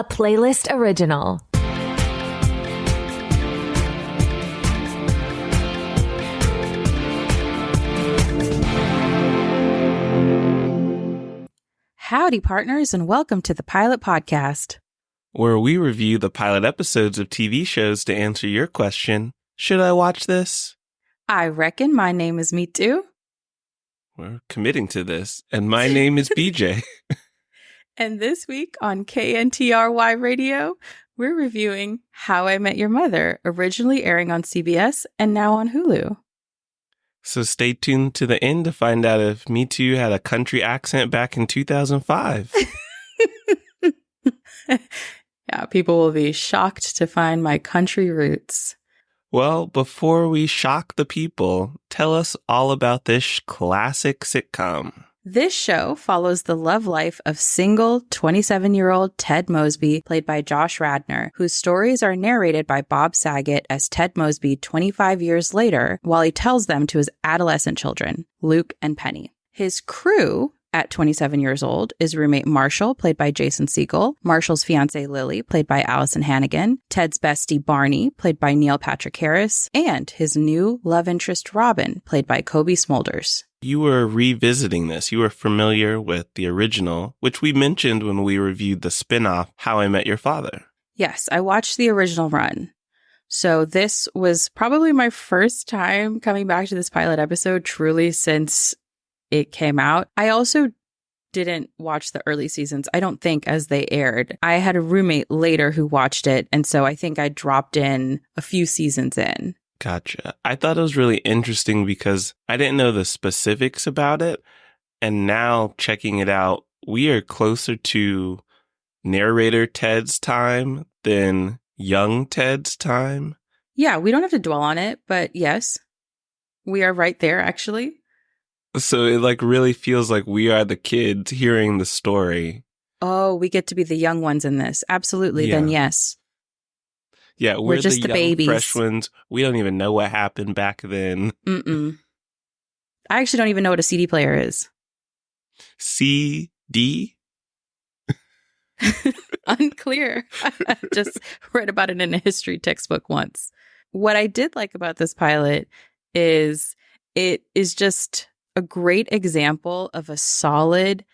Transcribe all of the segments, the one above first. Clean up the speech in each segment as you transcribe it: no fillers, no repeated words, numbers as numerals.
a Playlyst original. Howdy, partners, and welcome to the Pilot Podcast, where we review the pilot episodes of TV shows to answer your question, should I watch this? I reckon my name is Me Too. We're committing to this, and my name is BJ. And this week on KNTRY Radio, we're reviewing How I Met Your Mother, originally airing on CBS and now on Hulu. So stay tuned to the end to find out if Me Too had a country accent back in 2005. Yeah, people will be shocked to find my country roots. Well, before we shock the people, tell us all about this classic sitcom. This show follows the love life of single 27-year-old Ted Mosby, played by Josh Radnor, whose stories are narrated by Bob Saget as Ted Mosby 25 years later, while he tells them to his adolescent children, Luke and Penny. His crew at 27 years old is roommate Marshall, played by Jason Segel, Marshall's fiancée Lily, played by Allison Hannigan, Ted's bestie Barney, played by Neil Patrick Harris, and his new love interest Robin, played by Kobe Smulders. You were revisiting this. You were familiar with the original, which we mentioned when we reviewed the spin-off, How I Met Your Father. Yes, I watched the original run. So this was probably my first time coming back to this pilot episode, truly, since it came out. I also didn't watch the early seasons, I don't think, as they aired. I had a roommate later who watched it, and so I think I dropped in a few seasons in. Gotcha. I thought it was really interesting because I didn't know the specifics about it. And now checking it out, we are closer to narrator Ted's time than young Ted's time. Yeah, we don't have to dwell on it, but yes, we are right there, actually. So it really feels like we are the kids hearing the story. Oh, we get to be the young ones in this. Absolutely. Yeah. Then yes. Yeah, we're just the young, babies. Fresh ones. We don't even know what happened back then. I actually don't even know what a CD player is. CD? Unclear. I just read about it in a history textbook once. What I did like about this pilot is it is just a great example of a solid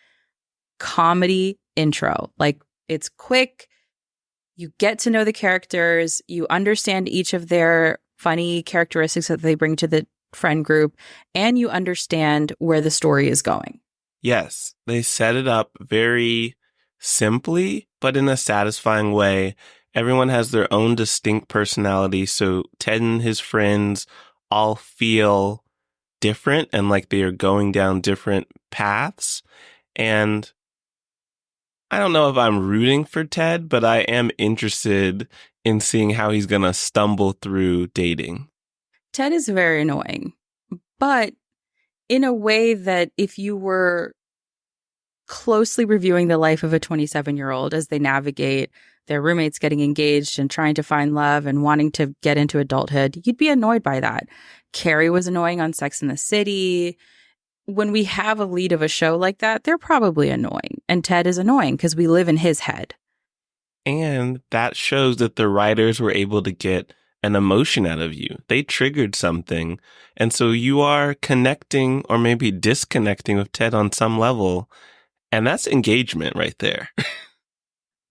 comedy intro. Like, it's quick. You get to know the characters, you understand each of their funny characteristics that they bring to the friend group, and you understand where the story is going. Yes, they set it up very simply, but in a satisfying way. Everyone has their own distinct personality, so Ted and his friends all feel different and like they are going down different paths. And I don't know if I'm rooting for Ted, but I am interested in seeing how he's going to stumble through dating. Ted is very annoying, but in a way that if you were closely reviewing the life of a 27-year-old as they navigate their roommates getting engaged and trying to find love and wanting to get into adulthood, you'd be annoyed by that. Carrie was annoying on Sex and the City. When we have a lead of a show like that, they're probably annoying. And Ted is annoying because we live in his head. And that shows that the writers were able to get an emotion out of you. They triggered something. And so you are connecting or maybe disconnecting with Ted on some level. And that's engagement right there.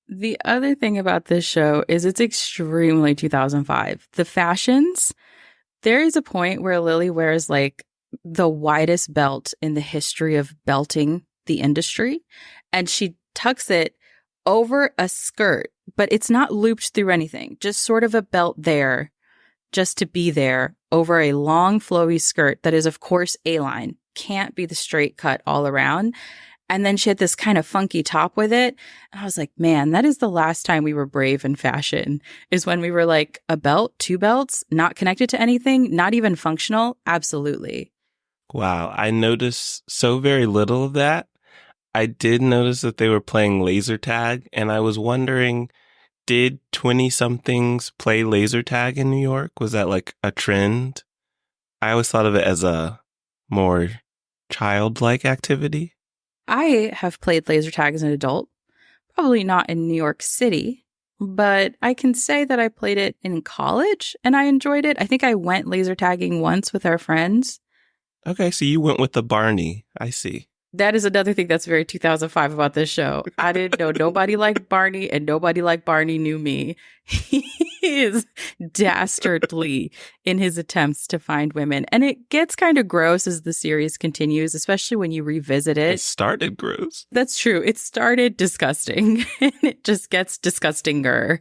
The other thing about this show is it's extremely 2005. The fashions, there is a point where Lily wears the widest belt in the history of belting the industry, and she tucks it over a skirt, but it's not looped through anything, just sort of a belt there just to be there over a long flowy skirt that is of course A-line, can't be the straight cut all around. And then she had this kind of funky top with it. And I was like, man, that is the last time we were brave in fashion, is when we were like a belt, two belts, not connected to anything, not even functional. Absolutely. Wow. I noticed so very little of that. I did notice that they were playing laser tag, and I was wondering, did 20-somethings play laser tag in New York? Was that like a trend? I always thought of it as a more childlike activity. I have played laser tag as an adult. probably not in New York City, but I can say that I played it in college and I enjoyed it. I think I went laser tagging once with our friends. Okay, so you went with the Barney. I see. That is another thing that's very 2005 about this show. I didn't know nobody liked Barney, and nobody like Barney knew me. He is dastardly in his attempts to find women. And it gets kind of gross as the series continues, especially when you revisit it. It started gross. That's true. It started disgusting, and it just gets disgustinger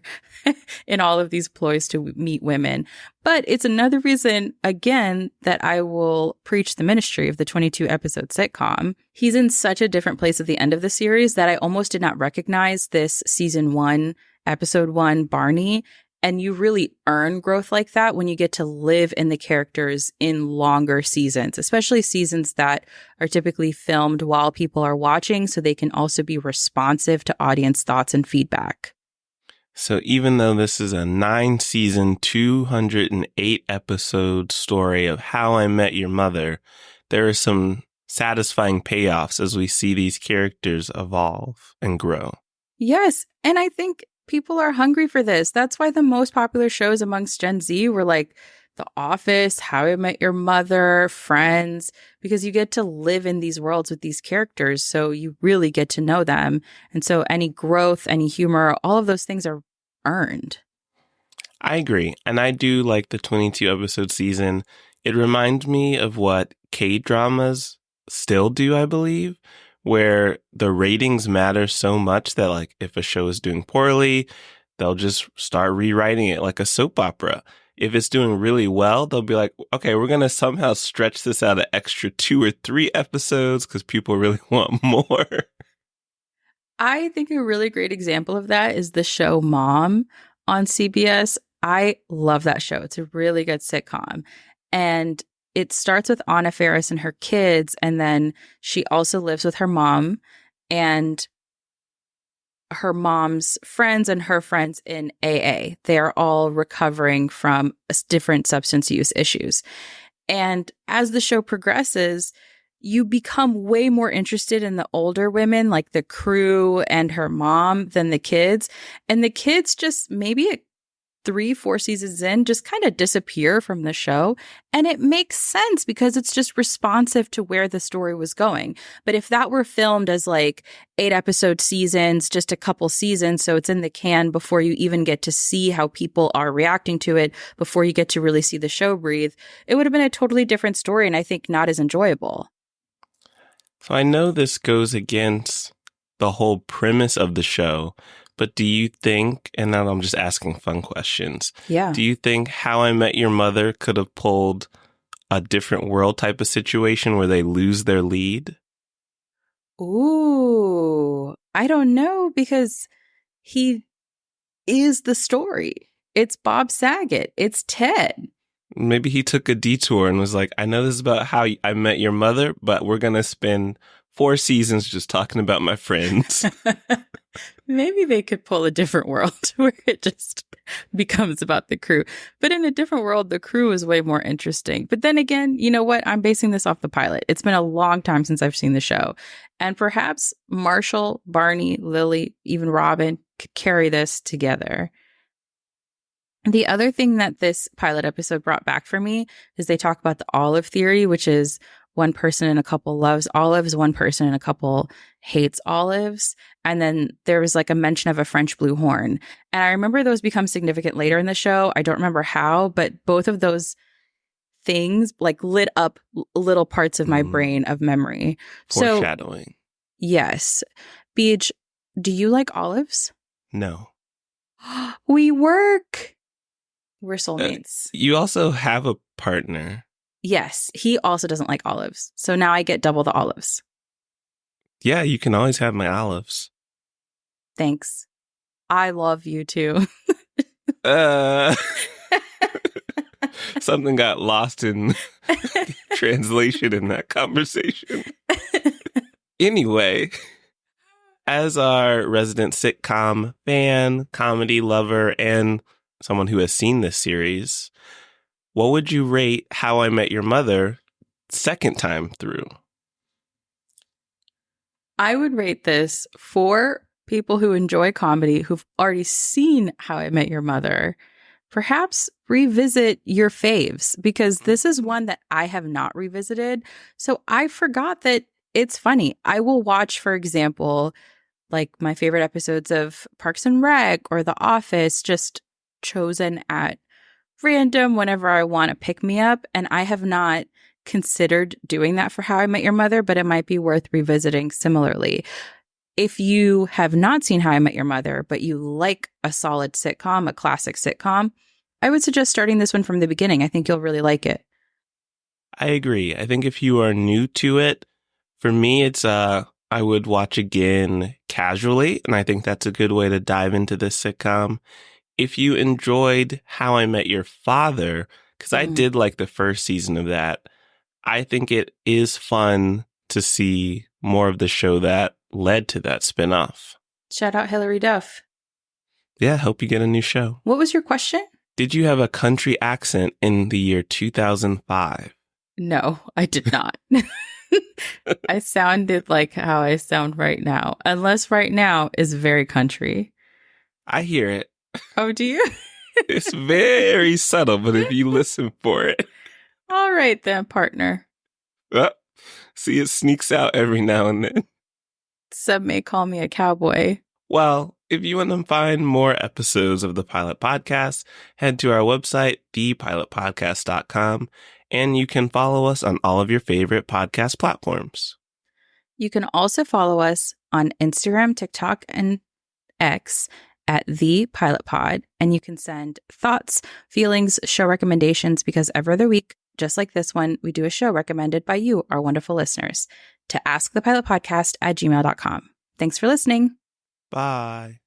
in all of these ploys to meet women. But it's another reason, again, that I will preach the ministry of the 22 episode sitcom. He's in such a different place at the end of the series that I almost did not recognize this season 1, episode 1 Barney. And you really earn growth like that when you get to live in the characters in longer seasons, especially seasons that are typically filmed while people are watching, so they can also be responsive to audience thoughts and feedback. So even though this is a 9-season, 208 episode story of How I Met Your Mother, there are some satisfying payoffs as we see these characters evolve and grow. Yes, and I think people are hungry for this. That's why the most popular shows amongst Gen Z were like The Office, How I Met Your Mother, Friends, because you get to live in these worlds with these characters, so you really get to know them. And so any growth, any humor, all of those things are earned. I agree. And I do like the 22 episode season. It reminds me of what K-dramas still do, I believe, where the ratings matter so much that like if a show is doing poorly, they'll just start rewriting it like a soap opera. If it's doing really well, they'll be like, okay, we're going to somehow stretch this out an extra 2 or 3 episodes because people really want more. I think a really great example of that is the show Mom on CBS. I love that show. It's a really good sitcom. And it starts with Anna Faris and her kids, and then she also lives with her mom and her mom's friends and her friends in AA. They are all recovering from different substance use issues. And as the show progresses, you become way more interested in the older women, like the crew and her mom, than the kids. And the kids just maybe at 3-4 seasons in just kind of disappear from the show. And it makes sense because it's just responsive to where the story was going. But if that were filmed as like 8 episode seasons, just a couple seasons, so it's in the can before you even get to see how people are reacting to it, before you get to really see the show breathe, it would have been a totally different story, and I think not as enjoyable. So I know this goes against the whole premise of the show, but do you think, and now I'm just asking fun questions. Yeah. Do you think How I Met Your Mother could have pulled a different world type of situation where they lose their lead? Ooh, I don't know, because he is the story. It's Bob Saget. It's Ted. Maybe he took a detour and was like, I know this is about how I met your mother, but we're going to spend 4 seasons just talking about my friends. Maybe they could pull a different world where it just becomes about the crew. But in a different world, the crew is way more interesting. But then again, you know what? I'm basing this off the pilot. It's been a long time since I've seen the show. And perhaps Marshall, Barney, Lily, even Robin could carry this together. The other thing that this pilot episode brought back for me is they talk about the olive theory, which is one person in a couple loves olives, one person in a couple hates olives. And then there was like a mention of a French blue horn. And I remember those become significant later in the show. I don't remember how, but both of those things like lit up little parts of my brain of memory. Foreshadowing. So, yes. Beej, do you like olives? No. We work. We're soulmates. You also have a partner. Yes, he also doesn't like olives. So now I get double the olives. Yeah, you can always have my olives. Thanks. I love you too. Something got lost in translation in that conversation. Anyway, as our resident sitcom fan, comedy lover, and someone who has seen this series, what would you rate How I Met Your Mother second time through? I would rate this 4 people who enjoy comedy, who've already seen How I Met Your Mother, perhaps revisit your faves, because this is one that I have not revisited. So I forgot that it's funny. I will watch, for example, like my favorite episodes of Parks and Rec or The Office, just chosen at random whenever I want to pick me up. And I have not considered doing that for How I Met Your Mother, but it might be worth revisiting similarly. If you have not seen How I Met Your Mother, but you like a solid sitcom, a classic sitcom, I would suggest starting this one from the beginning. I think you'll really like it. I agree. I think if you are new to it, for me, it's I would watch again casually, and I think that's a good way to dive into this sitcom. If you enjoyed How I Met Your Father, because I did like the first season of that, I think it is fun to see more of the show that led to that spinoff. Shout out Hilary Duff. Yeah, hope you get a new show. What was your question? Did you have a country accent in the year 2005? No, I did not. I sounded like how I sound right now, unless right now is very country. I hear it. Oh, do you? It's very subtle, but if you listen for it. All right then, partner. See, it sneaks out every now and then. Some may call me a cowboy. Well, if you want to find more episodes of the Pilot Podcast, head to our website, thepilotpodcast.com, and you can follow us on all of your favorite podcast platforms. You can also follow us on Instagram, TikTok, and X at The Pilot Pod, and you can send thoughts, feelings, show recommendations, because every other week, just like this one, we do a show recommended by you, our wonderful listeners, to askthepilotpodcast@gmail.com. Thanks for listening. Bye.